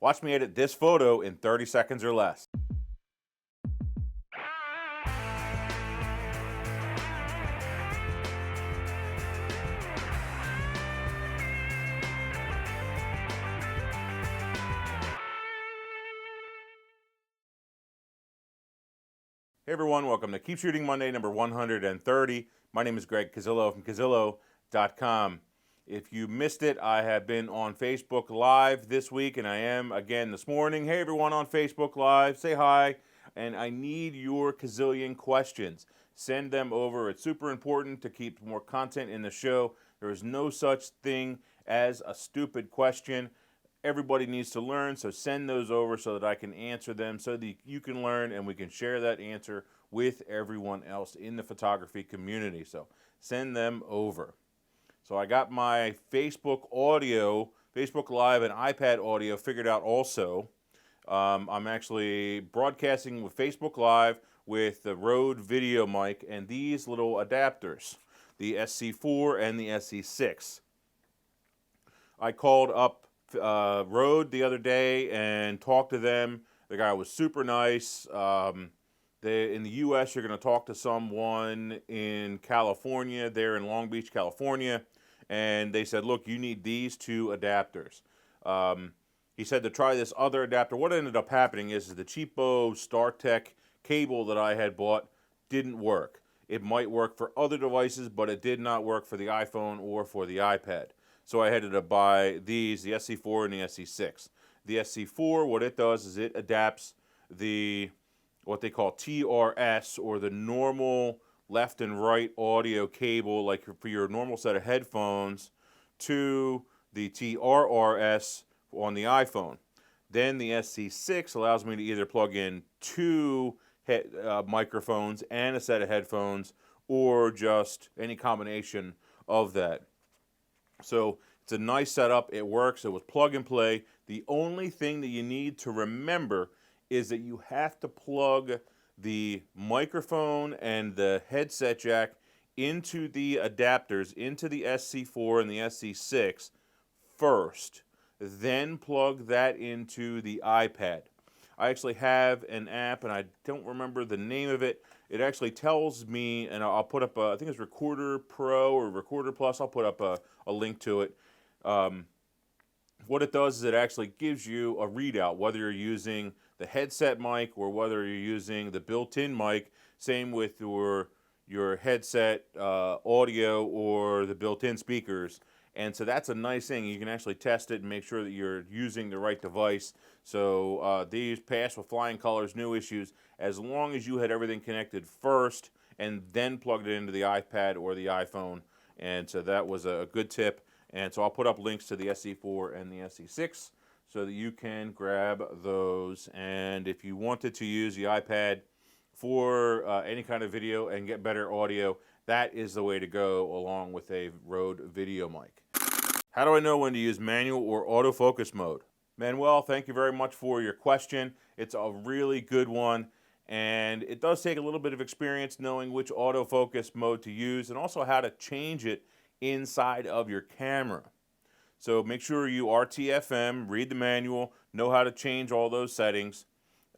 Watch me edit this photo in 30 seconds or less. Hey everyone, welcome to Keep Shooting Monday number 130. My name is Greg Cazillo from Cazillo.com. If you missed it, I have been on Facebook Live this week, and I am again this morning. Hey everyone on Facebook Live, say hi, and I need your Cazillion questions. Send them over. It's super important to keep more content in the show. There is no such thing as a stupid question. Everybody needs to learn, so send those over so that I can answer them, so that you can learn and we can share that answer with everyone else in the photography community. So send them over. So I got my Facebook audio, Facebook Live and iPad audio figured out also. I'm actually broadcasting with Facebook Live with the Rode video mic and these little adapters, the SC4 and the SC6. I called up Rode the other day and talked to them. The guy was super nice. In the U.S., you're going to talk to someone in California. They're in Long Beach, California, and they said, "Look, you need these two adapters." He said to try this other adapter. What ended up happening is the cheapo StarTech cable that I had bought didn't work. It might work for other devices, but it did not work for the iPhone or for the iPad. So I had to buy these, the SC4 and the SC6. The SC4, what it does is it adapts what they call TRS, or the normal left and right audio cable, like for your normal set of headphones, to the TRRS on the iPhone. Then the SC6 allows me to either plug in two microphones and a set of headphones, or just any combination of that. So it's a nice setup. It works. It was plug and play. The only thing that you need to remember is that you have to plug the microphone and the headset jack into the adapters, into the SC4 and the SC6 first. Then plug that into the iPad. I actually have an app, and I don't remember the name of it. It actually tells me, and I'll put up, I think it's Recorder Pro or Recorder Plus. I'll put up a link to it. What it does is it actually gives you a readout, whether you're using the headset mic or whether you're using the built-in mic. Same with your headset audio or the built-in speakers. And so that's a nice thing. You can actually test it and make sure that you're using the right device. So these pass with flying colors, no issues, as long as you had everything connected first and then plugged it into the iPad or the iPhone. And so that was a good tip. And so I'll put up links to the SC4 and the SC6 so that you can grab those. And if you wanted to use the iPad for any kind of video and get better audio, that is the way to go, along with a Rode video mic. How do I know when to use manual or autofocus mode? Manuel, thank you very much for your question. It's a really good one, and it does take a little bit of experience knowing which autofocus mode to use and also how to change it inside of your camera. So make sure you RTFM, read the manual, know how to change all those settings.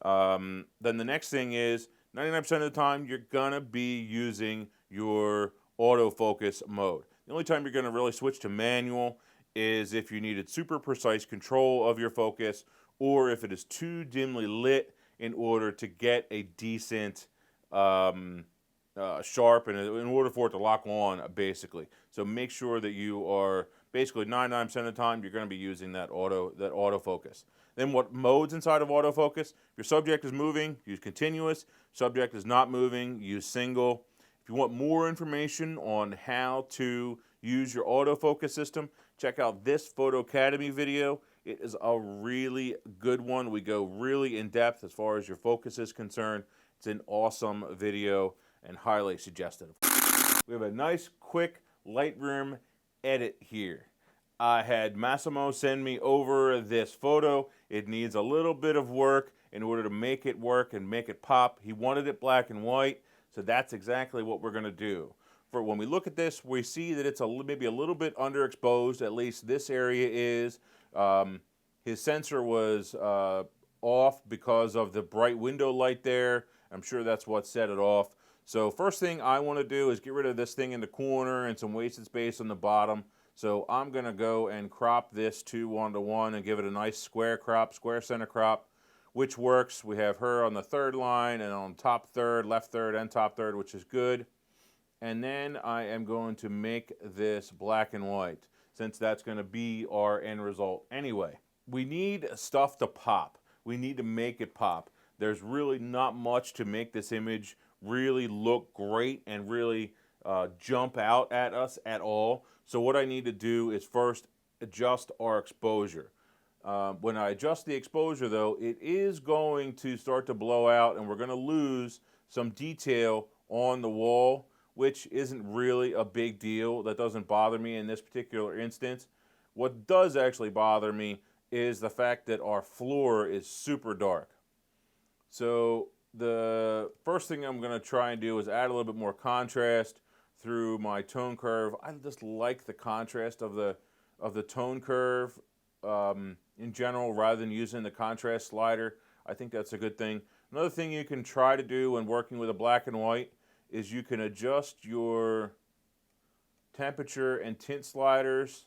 Then the next thing is 99% of the time you're gonna be using your autofocus mode. The only time you're gonna really switch to manual is if you needed super precise control of your focus, or if it is too dimly lit in order to get a decent sharp, and in order for it to lock on, basically. So make sure that you are basically 99% of the time you're going to be using that autofocus. Then what modes inside of autofocus? If your subject is moving, use continuous. Subject is not moving, use single. If you want more information on how to use your autofocus system, check out this Photo Academy video. It is a really good one. We go really in depth as far as your focus is concerned. It's an awesome video and highly suggested. We have a nice, quick Lightroom edit here. I had Massimo send me over this photo. It needs a little bit of work in order to make it work and make it pop. He wanted it black and white, so that's exactly what we're going to do. For when we look at this, we see that it's maybe a little bit underexposed. At least this area is. His sensor was off because of the bright window light there. I'm sure that's what set it off. So first thing I want to do is get rid of this thing in the corner and some wasted space on the bottom. So I'm going to go and crop this to 1:1 and give it a nice square crop, square center crop, which works. We have her on the third line and on top third, left third, and top third, which is good. And then I am going to make this black and white, since that's going to be our end result anyway. We need stuff to pop. We need to make it pop. There's really not much to make this image really look great and really jump out at us at all. So what I need to do is first adjust our exposure. When I adjust the exposure, though, it is going to start to blow out, and we're going to lose some detail on the wall, which isn't really a big deal. That doesn't bother me in this particular instance. What does actually bother me is the fact that our floor is super dark. So the first thing I'm going to try and do is add a little bit more contrast through my tone curve. I just like the contrast of the tone curve in general, rather than using the contrast slider. I think that's a good thing. Another thing you can try to do when working with a black and white is you can adjust your temperature and tint sliders.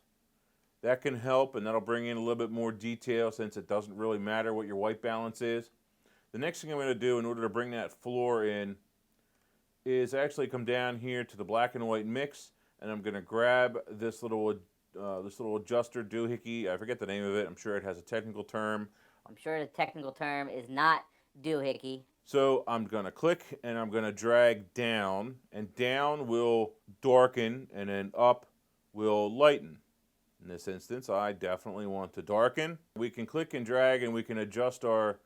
That can help, and that'll bring in a little bit more detail, since it doesn't really matter what your white balance is. The next thing I'm going to do in order to bring that floor in is actually come down here to the black and white mix, and I'm going to grab this little adjuster doohickey. I forget the name of it. I'm sure it has a technical term. I'm sure the technical term is not doohickey. So I'm going to click and I'm going to drag down, and down will darken and then up will lighten. In this instance, I definitely want to darken. We can click and drag and we can adjust our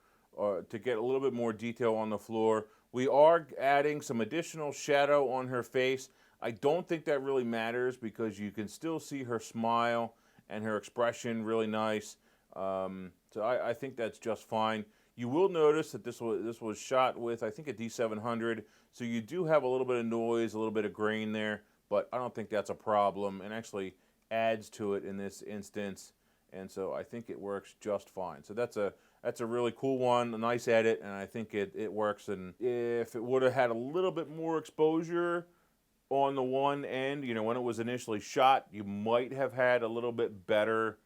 to get a little bit more detail on the floor. We are adding some additional shadow on her face. I don't think that really matters because you can still see her smile and her expression really nice. So I think that's just fine. You will notice that this was shot with, I think, a D700, so you do have a little bit of noise, a little bit of grain there, but I don't think that's a problem, and actually adds to it in this instance, and so I think it works just fine. So that's a really cool one, a nice edit, and I think it works. And if it would have had a little bit more exposure on the one end, you know, when it was initially shot, you might have had a little bit better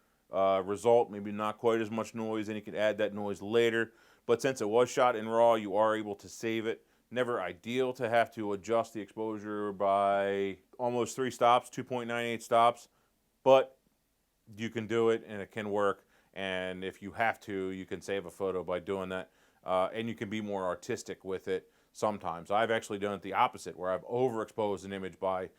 result, maybe not quite as much noise, and you could add that noise later. But since it was shot in RAW, you are able to save it. Never ideal to have to adjust the exposure by almost 3 stops, 2.98 stops, but you can do it and it can work. And if you have to, you can save a photo by doing that, and you can be more artistic with it sometimes. I've actually done it the opposite, where I've overexposed an image by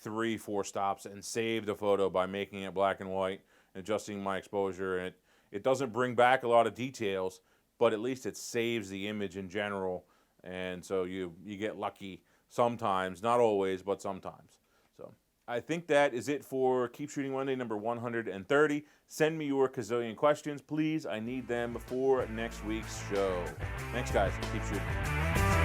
3-4 stops and saved a photo by making it black and white, adjusting my exposure, and it doesn't bring back a lot of details, but at least it saves the image in general, and so you get lucky sometimes, not always, but sometimes. So I think that is it for Keep Shooting Monday number 130. Send me your Cazillion questions, please. I need them for next week's show. Thanks, guys. Keep shooting.